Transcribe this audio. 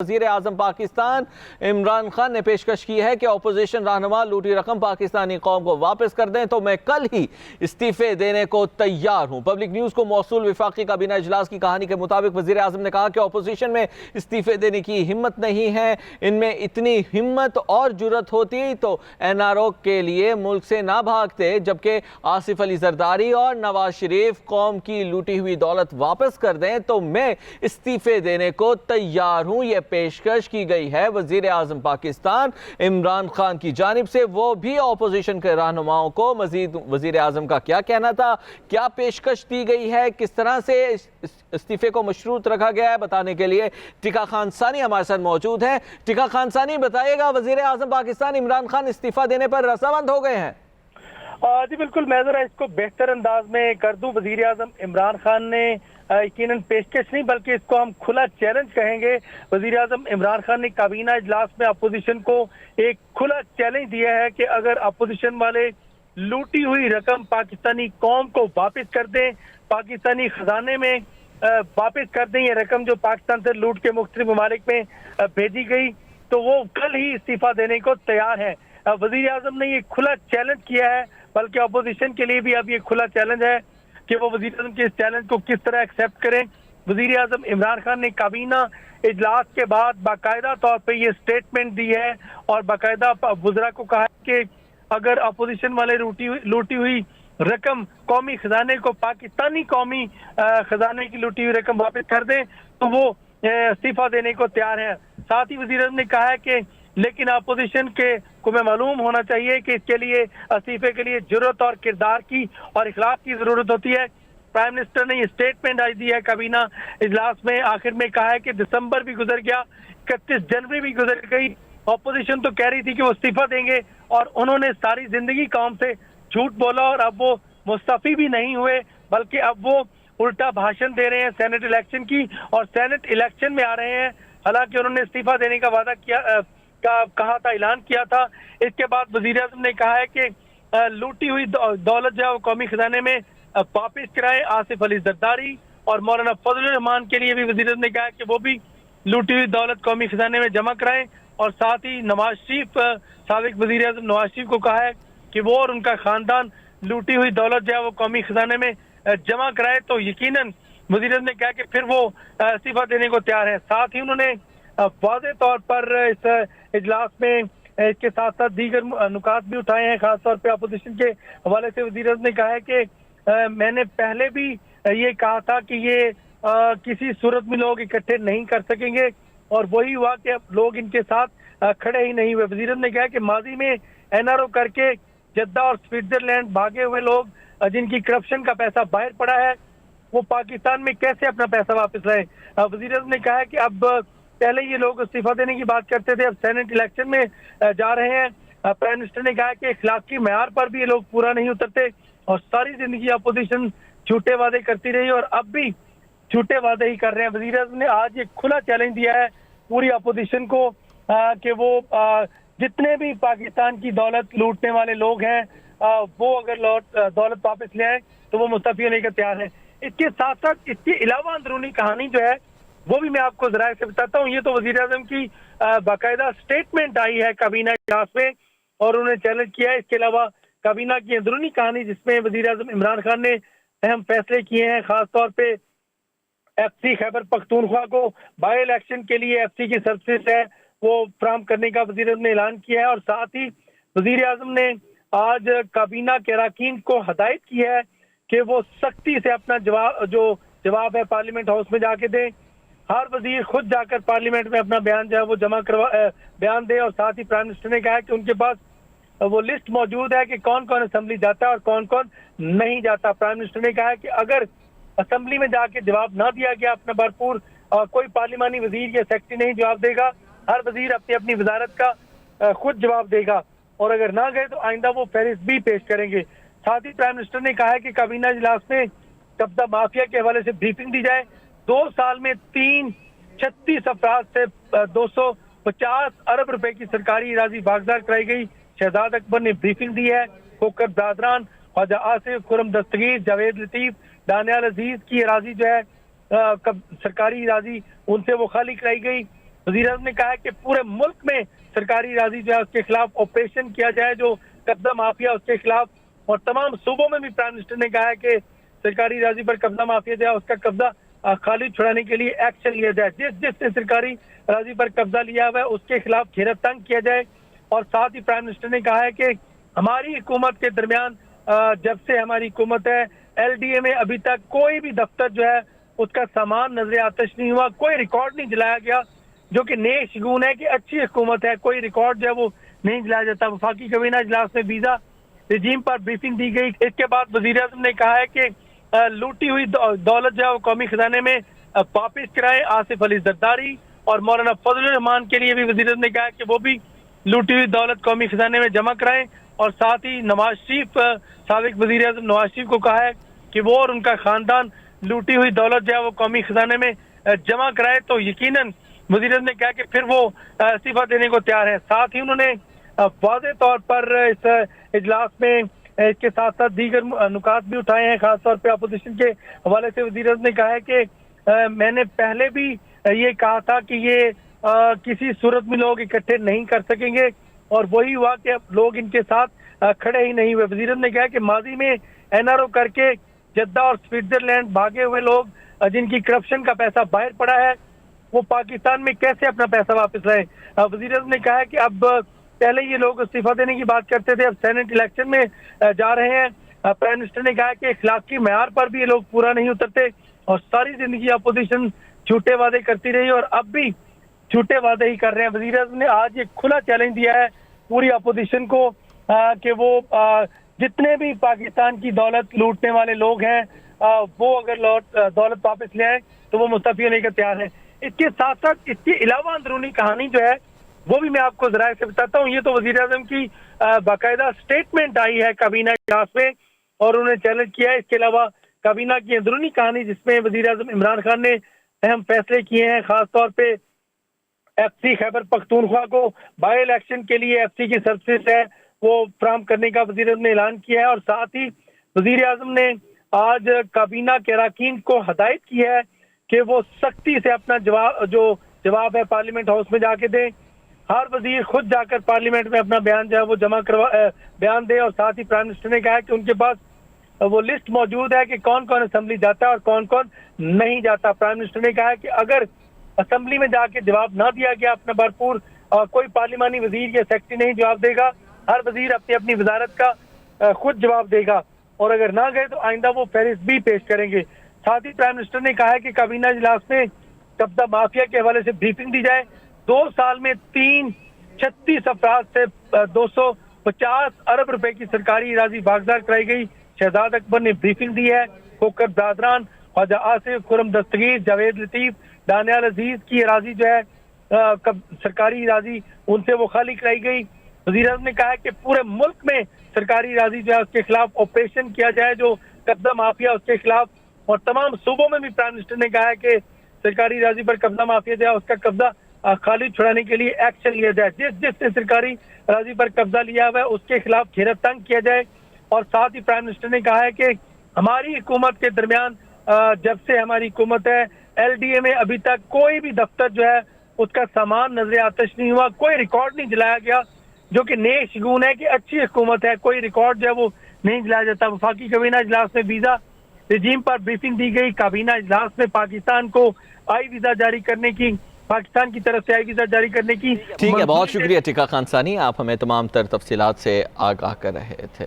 वज़ीर आज़म पाकिस्तान इमरान खान ने पेशकश की है कि अपोजिशन रहनुमा लूटी रकम पाकिस्तानी कौम को वापस कर दें तो मैं कल ही इस्तीफे देने को तैयार हूं। पब्लिक न्यूज़ को मौसूल विफाकी काबीना इजलास की कहानी के मुताबिक वज़ीर आज़म ने कहा कि अपोजिशन में इस्तीफे देने की हिम्मत नहीं है। इनमें इतनी हिम्मत और जुर्रत होती तो NRO के लिए मुल्क से ना भागते, जबकि आसिफ अली जरदारी और नवाज शरीफ कौम की लूटी हुई दौलत वापस कर दें तो मैं इस्तीफे देने को तैयार हूं। यह पेशकश की गई है वजीर आजम पाकिस्तान इमरान खान की जानिब से। वो भी अपोजिशन के रहनुमाओं को मजीद वजीर आजम का क्या कहना था, क्या पेशकश दी गई है, किस तरह से इस्तीफे को मशरूत रखा गया है, बताने के लिए टिका खान सानी हमारे साथ मौजूद है। टिका खान सानी, बताइएगा, वजीर आजम पाकिस्तान इमरान खान इस्तीफा देने पर रजामंद हो गए हैं? जी बिल्कुल, मैं जरा इसको बेहतर अंदाज में कर दूं। वजीर आजम इमरान खान ने यकीनन पेशकश नहीं बल्कि इसको हम खुला चैलेंज कहेंगे। वजीर आजम इमरान खान ने काबीना इजलास में अपोजिशन को एक खुला चैलेंज दिया है कि अगर अपोजिशन वाले लूटी हुई रकम पाकिस्तानी कौम को वापस कर दें, पाकिस्तानी खजाने में वापस कर दें ये रकम जो पाकिस्तान से लूट के मुख्तलिफ ममालिक में भेजी गई, तो वो कल ही इस्तीफा देने को तैयार है। वजीर आजम ने ये खुला चैलेंज किया है, बल्कि अपोजिशन के लिए भी अब ये खुला चैलेंज है कि वो वजीर आजम के इस चैलेंज को किस तरह एक्सेप्ट करें। वजीर आजम इमरान खान ने काबीना इजलास के बाद बाकायदा तौर पे ये स्टेटमेंट दी है और बाकायदा वज़रा को कहा है कि अगर अपोजिशन वाले लूटी हुई रकम कौमी खजाने को पाकिस्तानी कौमी खजाने की लूटी हुई रकम वापस कर दें तो वो इस्तीफा देने को तैयार है। साथ ही वजीर आजम ने कहा है कि लेकिन अपोजिशन के को में मालूम होना चाहिए कि इसके लिए इस्तीफे के लिए जुर्रत और किरदार की और इखलाक की जरूरत होती है। प्राइम मिनिस्टर ने ये स्टेटमेंट आज दी है काबीना इजलास में। आखिर में कहा है कि दिसंबर भी गुजर गया, 31 जनवरी भी गुजर गई, अपोजिशन तो कह रही थी कि वो इस्तीफा देंगे और उन्होंने सारी जिंदगी कौम से झूठ बोला और अब वो मुस्तफी भी नहीं हुए बल्कि अब वो उल्टा भाषण दे रहे हैं सेनेट इलेक्शन की और सेनेट इलेक्शन में आ रहे हैं। हालांकि उन्होंने इस्तीफा देने का वादा किया कहा था, ऐलान किया था। इसके बाद वजीर आजम ने कहा है कि लूटी हुई दौलत जो है वो कौमी खजाने में वापिस कराए। आसिफ अली जरदारी और मौलाना फजल रहमान के लिए भी वजीर आजम ने कहा है कि वो भी लूटी हुई दौलत कौमी खजाने में जमा कराएं और साथ ही नवाज शरीफ साबिक वजीर आजम नवाज शरीफ को कहा है कि वो और उनका खानदान लूटी हुई दौलत जो है वो कौमी खजाने में जमा कराए। तो यकीनन वजीर आजम ने कहा कि फिर वो इस्तीफा देने को तैयार है। साथ ही उन्होंने वाज़े तौर पर इस इजलास में इसके साथ साथ दीगर नुकात भी उठाए हैं। खासतौर पे अपोजिशन के हवाले से वज़ीर आज़म ने कहा है कि मैंने पहले भी ये कहा था कि ये किसी सूरत में लोग इकट्ठे नहीं कर सकेंगे और वही हुआ कि अब लोग इनके साथ खड़े ही नहीं हुए। वज़ीर आज़म ने कहा कि माजी में NRO करके जद्दा और स्विट्जरलैंड भागे हुए लोग जिनकी करप्शन का पैसा बाहर पड़ा है वो पाकिस्तान में कैसे अपना पैसा वापस लाए। वज़ीर आज़म ने कहा है कि अब पहले ये लोग इस्तीफा देने की बात करते थे, अब सेनेट इलेक्शन में जा रहे हैं। प्राइम मिनिस्टर ने कहा कि इखलाकी मैयार पर भी ये लोग पूरा नहीं उतरते और सारी जिंदगी अपोजिशन झूठे वादे करती रही और अब भी झूठे वादे ही कर रहे हैं। वज़ीर आज़म ने आज एक खुला चैलेंज दिया है पूरी अपोजिशन को कि वो जितने भी पाकिस्तान की दौलत लूटने वाले लोग हैं वो अगर दौलत वापस ले आए तो वो मुस्तफी होने का तैयार है। इसके साथ साथ इसके अलावा अंदरूनी कहानी जो है वो भी मैं आपको जरा से बताता हूँ। ये तो वजीर आजम की बाकायदा स्टेटमेंट आई है काबीना इजलास में और उन्होंने चैलेंज किया है। इसके अलावा काबीना की अंदरूनी कहानी जिसमें वजीर आजम इमरान खान ने अहम फैसले किए हैं, खासतौर पे FC खैबर पख्तूनख्वा को बाई इलेक्शन के लिए FC की सर्विस है वो फ्राहम करने का वजीर आजम ने ऐलान किया है और साथ ही वजीर आजम ने आज काबीना के अरकान को हदायत की है कि वो सख्ती से अपना जवाब है पार्लियामेंट हाउस में जाके दें। हर वजीर खुद जाकर पार्लियामेंट में अपना बयान जो है वो बयान दे और साथ ही प्राइम मिनिस्टर ने कहा है कि उनके पास वो लिस्ट मौजूद है कि कौन कौन असेंबली जाता है और कौन कौन नहीं जाता। प्राइम मिनिस्टर ने कहा है कि अगर असेंबली में जाके जवाब ना दिया गया अपना भरपूर कोई पार्लियामानी वजीर या सेक्रेटरी नहीं जवाब देगा, हर वजीर अपनी अपनी वजारत का खुद जवाब देगा और अगर ना गए तो आइंदा वो फहरिस्त भी पेश करेंगे। साथ ही प्राइम मिनिस्टर ने कहा है कि काबीना इजलास में कब्जा माफिया के हवाले से ब्रीफिंग दी जाए। 2 साल में 36 अफराद से 250 अरब रुपए की सरकारी राजी बागदार कराई गई। शहजाद अकबर ने ब्रीफिंग दी है। कोकर दादरान, ख्वाजा आसिफ, खुरम दस्तगीर, जावेद लतीफ, दानियाल अजीज की राजी जो है सरकारी राजी उनसे वो खाली कराई गई। वज़ीर आज़म ने कहा है कि पूरे मुल्क में सरकारी राजी जो है उसके खिलाफ ऑपरेशन किया जाए, जो कब्जा माफिया उसके खिलाफ, और तमाम सूबों में भी प्राइम मिनिस्टर ने कहा है कि सरकारी राजी पर कब्जा माफिया जो है उसका कब्जा खाली छुड़ाने के लिए एक्शन लिया जाए। जिसने सरकारी राजी पर कब्जा लिया हुआ है उसके खिलाफ घेरा तंग किया जाए। और साथ ही प्राइम मिनिस्टर ने कहा है कि हमारी हुकूमत के दरमियान जब से हमारी हुकूमत है, LDA में अभी तक कोई भी दफ्तर जो है उसका सामान नजर आतिश नहीं हुआ, कोई रिकॉर्ड नहीं जलाया गया, जो कि नेक शगुन है कि अच्छी हुकूमत है, कोई रिकॉर्ड जो है वो नहीं जलाया जाता। वफाकी कबीना इजलास में वीजा रजीम पर ब्रीफिंग दी गई। इसके बाद वजीर आज़म ने कहा है कि लूटी हुई दौलत जो है वो कौमी खजाने में वापिस कराए। आसिफ अली जरदारी और मौलाना फजलुर रहमान के लिए भी वजीर आज़म ने कहा है कि वो भी लूटी हुई दौलत कौमी खजाने में जमा कराएं। और साथ ही नवाज शरीफ, साबिक वजीर आज़म नवाज शरीफ को कहा है कि वो और उनका खानदान लूटी हुई दौलत जो है वो कौमी खजाने में जमा कराए, तो यकीनन वजीर आज़म ने कहा कि फिर वो इस्तीफा देने को तैयार है। साथ ही उन्होंने वाज़े तौर पर इस इजलास में इसके साथ साथ दीगर नुकात भी उठाए हैं। खासतौर पर अपोजिशन के हवाले से वजीर आज़म ने कहा है कि मैंने पहले भी ये कहा था कि ये किसी सूरत में लोग इकट्ठे नहीं कर सकेंगे, और वही हुआ कि अब लोग इनके साथ खड़े ही नहीं हुए। वज़ीर ने कहा कि माजी में NRO करके जद्दा और स्विट्जरलैंड भागे हुए लोग जिनकी करप्शन का पैसा बाहर पड़ा है, वो पाकिस्तान में कैसे अपना पैसा वापस लाए। वज़ीर ने कहा है कि अब पहले ये लोग इस्तीफा देने की बात करते थे, अब सेनेट इलेक्शन में जा रहे हैं। प्राइम मिनिस्टर ने कहा कि अखलाकी मैयार पर भी ये लोग पूरा नहीं उतरते, और सारी जिंदगी अपोजिशन झूठे वादे करती रही और अब भी झूठे वादे ही कर रहे हैं। वज़ीर आज़म ने आज एक खुला चैलेंज दिया है पूरी अपोजिशन को कि वो जितने भी पाकिस्तान की दौलत लूटने वाले लोग हैं वो अगर दौलत वापस ले आए तो वो मुस्तफ़ी होने का तैयार है। इसके साथ साथ इसके अलावा अंदरूनी कहानी जो है वो भी मैं आपको जरा से बताता हूँ। ये तो वज़ीर आज़म की बाकायदा स्टेटमेंट आई है काबीना इजलास में और उन्होंने चैलेंज किया है। इसके अलावा काबीना की अंदरूनी कहानी जिसमें वज़ीर आज़म इमरान खान ने अहम फैसले किए हैं, खासतौर पे FC खैबर पख्तूनख्वा को बाई इलेक्शन के लिए FC की सर्विस है वो फ्राहम करने का वज़ीर आज़म ने ऐलान किया है। और साथ ही वज़ीर आज़म ने आज काबीना के अरकान को हदायत की है कि वो सख्ती से अपना जवाब है पार्लियामेंट हाउस में जाके दें। हर वजीर खुद जाकर पार्लियामेंट में अपना बयान जो है वो बयान दे। और साथ ही प्राइम मिनिस्टर ने कहा है कि उनके पास वो लिस्ट मौजूद है कि कौन कौन असेंबली जाता है और कौन कौन नहीं जाता। प्राइम मिनिस्टर ने कहा है कि अगर असेंबली में जाके जवाब ना दिया गया अपना भरपूर, कोई पार्लिमानी वजीर या सेक्रेटरी नहीं जवाब देगा, हर वजीर अपनी अपनी वजारत का खुद जवाब देगा, और अगर ना गए तो आइंदा वो फहरिस्त भी पेश करेंगे। साथ ही प्राइम मिनिस्टर ने कहा है कि काबीना इजलास में कब्जा माफिया के हवाले से ब्रीफिंग दी जाए। 2 साल में 36 अफराद से 250 अरब रुपए की सरकारी राजी बागदार कराई गई। शहजाद अकबर ने ब्रीफिंग दी है। कोकर दादरान, ख्वाजा आसिफ, खुरम दस्तगीर, जावेद लतीफ, दानियाल अजीज की राजी जो है सरकारी राजी उनसे वो खाली कराई गई। वज़ीर आज़म ने कहा है कि पूरे मुल्क में सरकारी राजी जो है उसके खिलाफ ऑपरेशन किया जाए, जो कब्जा माफिया उसके खिलाफ, और तमाम सूबों में भी प्राइम मिनिस्टर ने कहा है कि सरकारी राजी पर कब्जा माफिया जो है उसका कब्जा खाली छुड़ाने के लिए एक्शन लिया जाए। जिसने सरकारी राजी पर कब्जा लिया हुआ है उसके खिलाफ घेरा तंग किया जाए। और साथ ही प्राइम मिनिस्टर ने कहा है कि हमारी हुकूमत के दरमियान जब से हमारी हुकूमत है, LDA में अभी तक कोई भी दफ्तर जो है उसका सामान नजर आतिश नहीं हुआ, कोई रिकॉर्ड नहीं जलाया गया, जो कि नेक शगुन है कि अच्छी हुकूमत है, कोई रिकॉर्ड जो है वो नहीं जलाया जाता। वफाकी कबीना इजलास में वीजा रजीम पर ब्रीफिंग दी गई। काबीना इजलास में पाकिस्तान को पाकिस्तान की तरफ से आई वीजा जारी करने की। ठीक है, बहुत शुक्रिया टिका खान सानी, आप हमें तमाम तर तफसीलात से आगाह कर रहे थे।